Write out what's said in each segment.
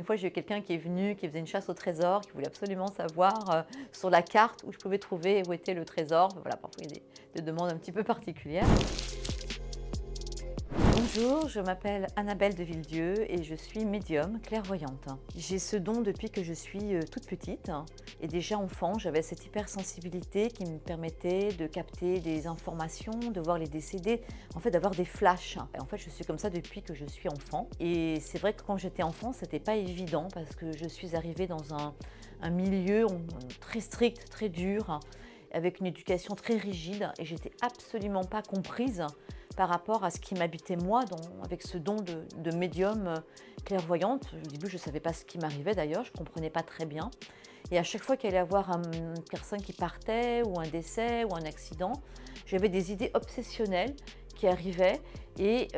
fois, j'ai eu quelqu'un qui est venu, qui faisait une chasse au trésor, qui voulait absolument savoir sur la carte où je pouvais trouver où était le trésor. Voilà, parfois il y a des demandes un petit peu particulières. Bonjour, je m'appelle Annabelle de Villedieu et je suis médium clairvoyante. J'ai ce don depuis que je suis toute petite et déjà enfant, j'avais cette hypersensibilité qui me permettait de capter des informations, de voir les décédés, en fait d'avoir des flashs. Et en fait, je suis comme ça depuis que je suis enfant et c'est vrai que quand j'étais enfant, c'était pas évident parce que je suis arrivée dans un milieu très strict, très dur, avec une éducation très rigide et j'étais absolument pas comprise par rapport à ce qui m'habitait moi avec ce don de médium clairvoyante. Au début, je ne savais pas ce qui m'arrivait d'ailleurs, je ne comprenais pas très bien. Et à chaque fois qu'il allait y avoir une personne qui partait, ou un décès, ou un accident, j'avais des idées obsessionnelles qui arrivaient et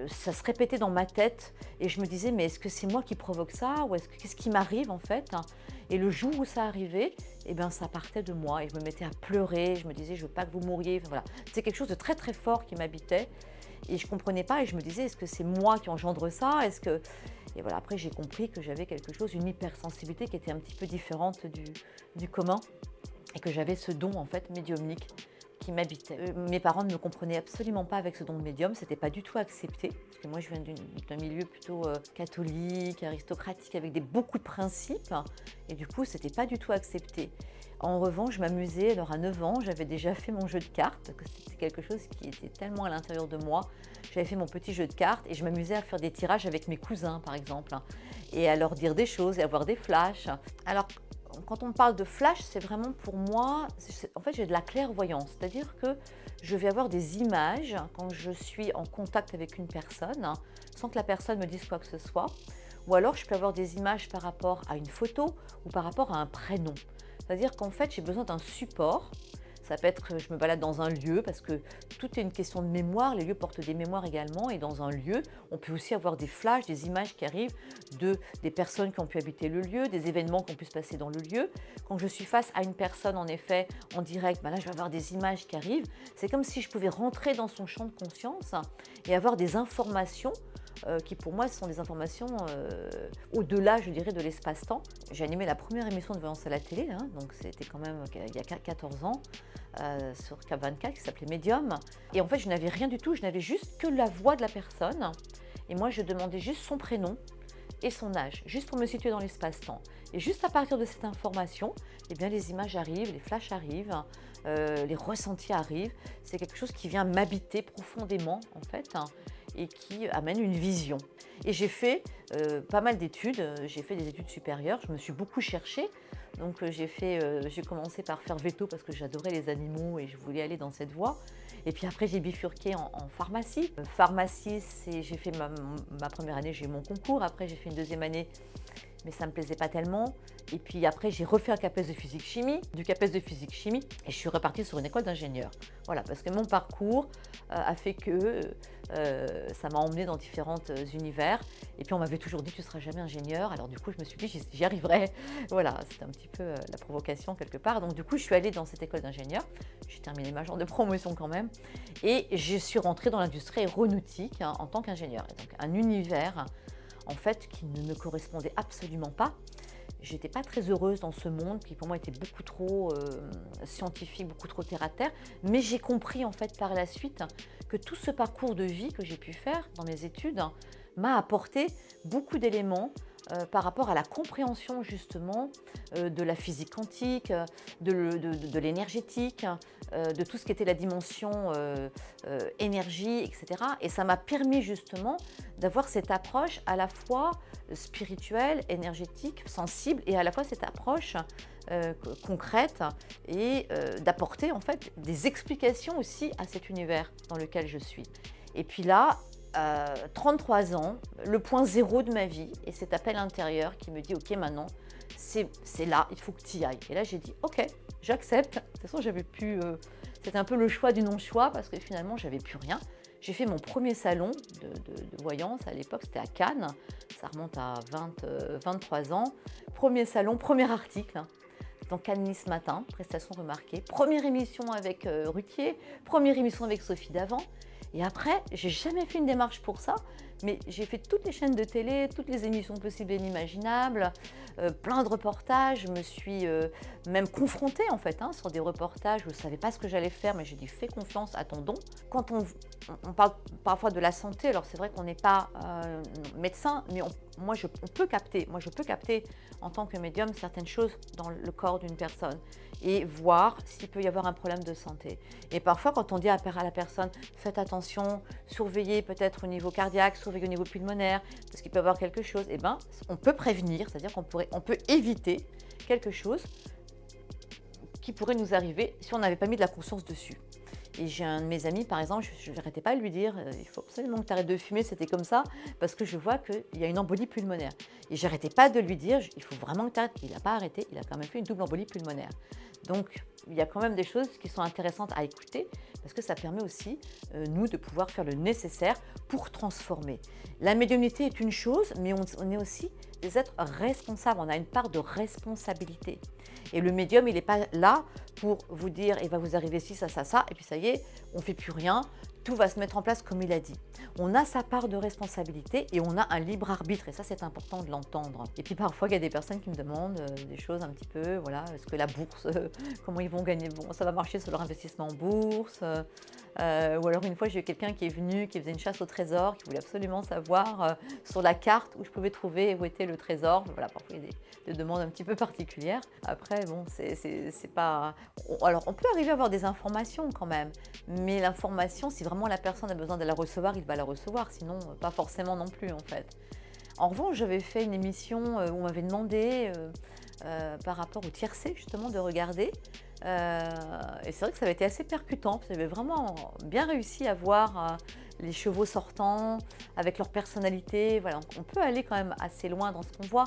ça se répétait dans ma tête. Et je me disais, mais est-ce que c'est moi qui provoque ça ou qu'est-ce qui m'arrive en fait? Et le jour où ça arrivait, eh bien, ça partait de moi et je me mettais à pleurer. Je me disais, je ne veux pas que vous mouriez. Enfin, voilà. C'est quelque chose de très très fort qui m'habitait et je ne comprenais pas. Et je me disais, est-ce que c'est moi qui engendre ça? Et voilà, après, j'ai compris que j'avais quelque chose, une hypersensibilité qui était un petit peu différente du commun et que j'avais ce don en fait médiumnique qui m'habitait. Mes parents ne me comprenaient absolument pas avec ce don de médium, c'était pas du tout accepté, parce que moi je viens d'un milieu plutôt catholique, aristocratique, avec beaucoup de principes, et du coup c'était pas du tout accepté. En revanche, je m'amusais, alors à 9 ans, j'avais déjà fait mon jeu de cartes, parce que c'était quelque chose qui était tellement à l'intérieur de moi. J'avais fait mon petit jeu de cartes et je m'amusais à faire des tirages avec mes cousins, par exemple, et à leur dire des choses et avoir des flashs. Alors, quand on parle de flash, c'est vraiment pour moi, en fait j'ai de la clairvoyance, c'est-à-dire que je vais avoir des images quand je suis en contact avec une personne, sans que la personne me dise quoi que ce soit, ou alors je peux avoir des images par rapport à une photo ou par rapport à un prénom. C'est-à-dire qu'en fait j'ai besoin d'un support. Ça peut être que je me balade dans un lieu parce que tout est une question de mémoire, les lieux portent des mémoires également et dans un lieu, on peut aussi avoir des flashs, des images qui arrivent des personnes qui ont pu habiter le lieu, des événements qui ont pu se passer dans le lieu. Quand je suis face à une personne en effet en direct, là je vais avoir des images qui arrivent. C'est comme si je pouvais rentrer dans son champ de conscience et avoir des informations qui pour moi sont des informations au-delà, je dirais, de l'espace-temps. J'ai animé la première émission de voyance à la télé, donc c'était quand même il y a 14 ans, sur Cap 24, qui s'appelait Medium. Et en fait, je n'avais rien du tout, je n'avais juste que la voix de la personne. Et moi, je demandais juste son prénom et son âge, juste pour me situer dans l'espace-temps. Et juste à partir de cette information, eh bien, les images arrivent, les flashs arrivent, les ressentis arrivent. C'est quelque chose qui vient m'habiter profondément, en fait, et qui amène une vision. Et j'ai fait pas mal d'études, j'ai fait des études supérieures, je me suis beaucoup cherchée. Donc j'ai commencé par faire veto parce que j'adorais les animaux et je voulais aller dans cette voie. Et puis après j'ai bifurqué en pharmacie. Pharmacie, j'ai fait ma première année, j'ai eu mon concours. Après j'ai fait une deuxième année, mais ça ne me plaisait pas tellement. Et puis après, j'ai refait un CAPES de physique-chimie, du CAPES de physique-chimie, et je suis repartie sur une école d'ingénieur. Voilà, parce que mon parcours a fait que ça m'a emmenée dans différents univers. Et puis on m'avait toujours dit, tu ne seras jamais ingénieur. Alors du coup, je me suis dit, j'y arriverai. Voilà, c'était un petit peu la provocation quelque part. Donc du coup, je suis allée dans cette école d'ingénieur. J'ai terminé ma genre de promotion quand même. Et je suis rentrée dans l'industrie aéronautique en tant qu'ingénieur. Et donc un univers en fait qui ne me correspondait absolument pas. J'étais pas très heureuse dans ce monde qui pour moi était beaucoup trop scientifique, beaucoup trop terre à terre, mais j'ai compris en fait par la suite que tout ce parcours de vie que j'ai pu faire dans mes études m'a apporté beaucoup d'éléments par rapport à la compréhension justement de la physique quantique, de l'énergétique, de tout ce qui était la dimension énergie, etc. Et ça m'a permis justement d'avoir cette approche à la fois spirituelle, énergétique, sensible, et à la fois cette approche concrète et d'apporter en fait des explications aussi à cet univers dans lequel je suis. Et puis là, 33 ans, le point zéro de ma vie, et cet appel intérieur qui me dit « Ok, maintenant, c'est là, il faut que tu y ailles ». Et là, j'ai dit « Ok, j'accepte ». De toute façon, j'avais plus... c'était un peu le choix du non-choix parce que finalement, j'avais plus rien. J'ai fait mon premier salon de voyance à l'époque, c'était à Cannes. Ça remonte à 23 ans. Premier salon, premier article. Dans Cannes Nice Matin, prestation remarquée. Première émission avec Ruquier, première émission avec Sophie Davant. Et après, j'ai jamais fait une démarche pour ça Mais j'ai fait toutes les chaînes de télé, toutes les émissions possibles et inimaginables, plein de reportages. Je me suis même confrontée en fait sur des reportages où je ne savais pas ce que j'allais faire, mais j'ai dit fais confiance à ton don. Quand on parle parfois de la santé, alors c'est vrai qu'on n'est pas médecin, mais je peux capter en tant que médium certaines choses dans le corps d'une personne et voir s'il peut y avoir un problème de santé. Et parfois, quand on dit à la personne, faites attention, surveillez peut-être au niveau cardiaque, surveillez au niveau pulmonaire, parce qu'il peut y avoir quelque chose, eh ben, on peut prévenir, c'est-à-dire on peut éviter quelque chose qui pourrait nous arriver si on n'avait pas mis de la conscience dessus. Et j'ai un de mes amis, par exemple, je n'arrêtais pas de lui dire il faut absolument que tu arrêtes de fumer, c'était comme ça, parce que je vois qu'il y a une embolie pulmonaire. Et je n'arrêtais pas de lui dire il faut vraiment que tu arrêtes. Il n'a pas arrêté, il a quand même fait une double embolie pulmonaire. Donc, il y a quand même des choses qui sont intéressantes à écouter, parce que ça permet aussi, nous, de pouvoir faire le nécessaire pour transformer. La médiumnité est une chose, mais on est aussi des êtres responsables, on a une part de responsabilité. Et le médium, il n'est pas là pour vous dire il va vous arriver ci, ça, et puis ça y est, on ne fait plus rien, tout va se mettre en place comme il a dit. On a sa part de responsabilité et on a un libre arbitre, et ça c'est important de l'entendre. Et puis parfois il y a des personnes qui me demandent des choses un petit peu, voilà, est-ce que la bourse, comment ils vont gagner, bon, ça va marcher sur leur investissement en bourse, ou alors une fois j'ai eu quelqu'un qui est venu, qui faisait une chasse au trésor, qui voulait absolument savoir sur la carte où je pouvais trouver où était le trésor. Voilà, parfois il y a des demandes un petit peu particulières. Après bon, c'est pas... Alors on peut arriver à avoir des informations quand même, mais l'information, si vraiment la personne a besoin de la recevoir, il va la recevoir, sinon pas forcément non plus en fait. En revanche, j'avais fait une émission où on m'avait demandé par rapport au tiercé justement de regarder. Et c'est vrai que ça avait été assez percutant, parce que j'avais vraiment bien réussi à voir les chevaux sortants avec leur personnalité. Voilà, on peut aller quand même assez loin dans ce qu'on voit,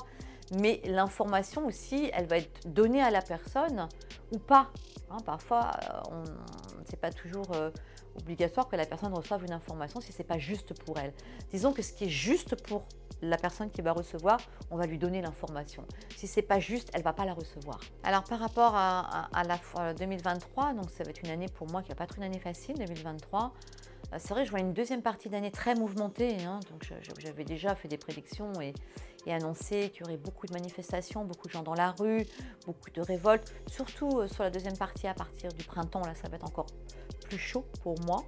mais l'information aussi, elle va être donnée à la personne ou pas. Parfois, c'est pas toujours obligatoire que la personne reçoive une information si c'est pas juste pour elle. Disons que ce qui est juste pour la personne qui va recevoir, on va lui donner l'information. Si c'est pas juste, elle va pas la recevoir. Alors par rapport à la 2023, donc ça va être une année pour moi qui va pas être une année facile, 2023. C'est vrai que je vois une deuxième partie d'année très mouvementée, donc j'avais déjà fait des prédictions et annoncé qu'il y aurait beaucoup de manifestations, beaucoup de gens dans la rue, beaucoup de révoltes, surtout sur la deuxième partie à partir du printemps, là ça va être encore plus chaud pour moi.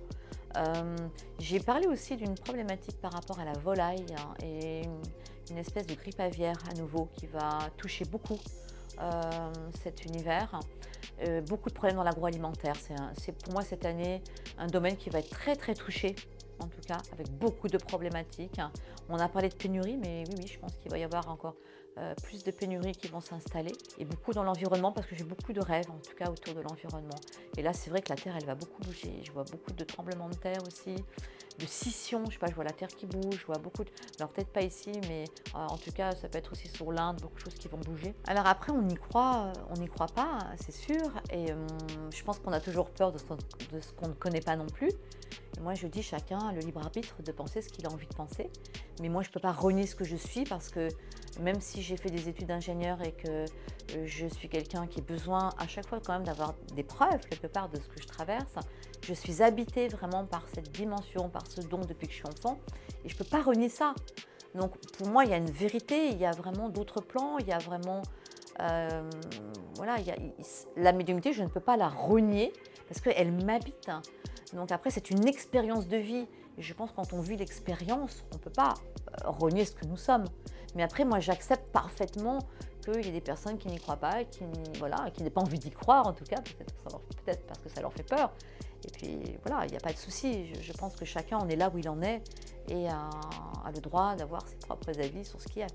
J'ai parlé aussi d'une problématique par rapport à la volaille et une espèce de grippe aviaire à nouveau qui va toucher beaucoup cet univers. Beaucoup de problèmes dans l'agroalimentaire. C'est pour moi cette année un domaine qui va être très très touché, en tout cas avec beaucoup de problématiques. On a parlé de pénurie, mais oui, je pense qu'il va y avoir encore plus de pénuries qui vont s'installer, et beaucoup dans l'environnement, parce que j'ai beaucoup de rêves en tout cas autour de l'environnement. Et là c'est vrai que la Terre elle va beaucoup bouger, je vois beaucoup de tremblements de terre aussi, de scissions, je sais pas, je vois la Terre qui bouge, je vois beaucoup de... Alors peut-être pas ici, mais en tout cas ça peut être aussi sur l'Inde, beaucoup de choses qui vont bouger. Alors après on n'y croit pas, c'est sûr, et je pense qu'on a toujours peur de ce qu'on ne connaît pas non plus. Et moi je dis chacun a le libre arbitre de penser ce qu'il a envie de penser, mais moi je ne peux pas renier ce que je suis, parce que même si j'ai fait des études d'ingénieur et que je suis quelqu'un qui a besoin à chaque fois quand même d'avoir des preuves quelque part de ce que je traverse, je suis habitée vraiment par cette dimension, par ce don depuis que je suis enfant, et je ne peux pas renier ça. Donc pour moi il y a une vérité, il y a vraiment d'autres plans, il y a vraiment... voilà, la médiumnité, je ne peux pas la renier parce qu'elle m'habite. Donc après, c'est une expérience de vie. Et je pense que quand on vit l'expérience, on ne peut pas renier ce que nous sommes. Mais après, moi, j'accepte parfaitement qu'il y ait des personnes qui n'y croient pas, qui n'aient pas envie d'y croire, en tout cas, peut-être parce que ça leur fait peur. Et puis voilà, il n'y a pas de souci. Je pense que chacun en est là où il en est et a le droit d'avoir ses propres avis sur ce qu'il y a.